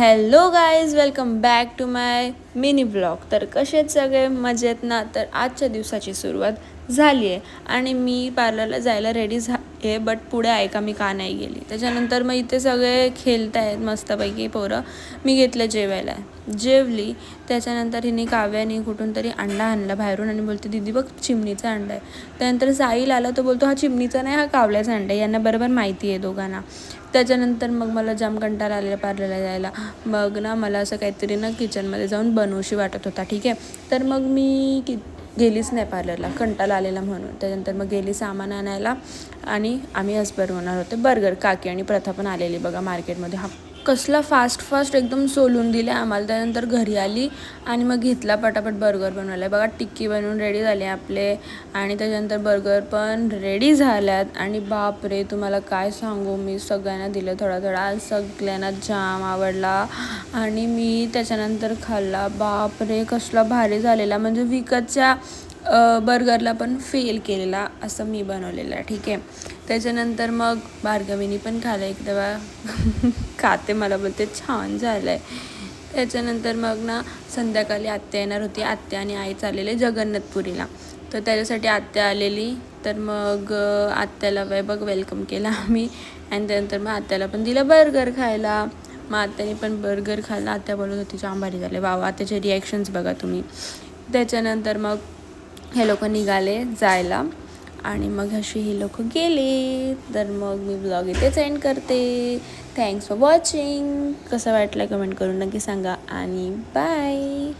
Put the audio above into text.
Hello guys, welcome back to my mini blog. तर कसे आहेत सगळे, मजेत ना? तर आजच्या दिवसाची सुरुवात झाली आहे आणि मी पार्लरला जायला रेडी आहे. बट पुढे ऐका मी का नाही गेली. त्याच्यानंतर मग इथे सगळे खेळत आहेत मस्तपैकी पोरं. मी घेतलं जेवायला, जेवली. त्याच्यानंतर हिने काव्याने कुठून तरी अंडा आणला बाहेरून आणि बोलते दीदी बघ चिमणीचा अंडा आहे. त्यानंतर साहिल आला, तो बोलतो हा चिमणीचा नाही, हा कावल्याचा अंडा आहे. यांना बरोबर माहिती आहे दोघांना. त्याच्यानंतर मग मला जाम कंटाळा आलेला पार्लरला जायला. मग ना मला असं काहीतरी ना किचनमध्ये जाऊन बनवूशी वाटत होता. ठीक आहे, तर मग मी गेलीच नाही पार्लरला, कंटाळा आलेला म्हणून. त्यानंतर मग गेली सामान आणायला आणि आम्ही आज बनवणार होते बर्गर. काकी आणि प्रथा पण आलेली बघा मार्केटमध्ये. हा कसला फास्ट एकदम सोलून दिले आम्हाला. त्यानंतर घरी आली आणि मग घेतला पटापट बर्गर बनवला. बघा टिक्की बनवून रेडी झाले आपले आणि त्याच्यानंतर बर्गर पण रेडी झाल्यात. आणि बापरे, तुम्हाला काय सांगू, मी सगळ्यांना दिलं थोडा सगळ्यांना जाम आवडला आणि मी त्याच्यानंतर खाल्ला. बापरे, कसला भारी झालेला, म्हणजे विकतच्या बर्गरला पण फेल केलेला असं मी बनवलेलं आहे. ठीक आहे, त्याच्यानंतर मग भार्गवीनी पण खाल्लं एक तेव्हा खाते, मला बोलते छान झालं आहे. त्याच्यानंतर मग ना संध्याकाळी आत्या येणार होती. आत्या आणि आई चाललेले जगन्नाथपुरीला, तर त्याच्यासाठी आत्या आलेली. तर मग आत्याला बघ वेलकम केला आम्ही आणि त्यानंतर मग आत्याला पण दिलं बर्गर खायला. मग आत्याने पण बर्गर खाल्ला. आत्या बोलत होती जाम भारी झाले. वा आत्याचे रिॲक्शन्स बघा तुम्ही. त्याच्यानंतर मग हे लोक निघाले जायला आणि मग अशी हे लोक गेले. तर मग मी ब्लॉग इथेच एंड करते. Thanks for watching. कसं वाटलं कमेंट करून नक्की सांगा आणि बाय.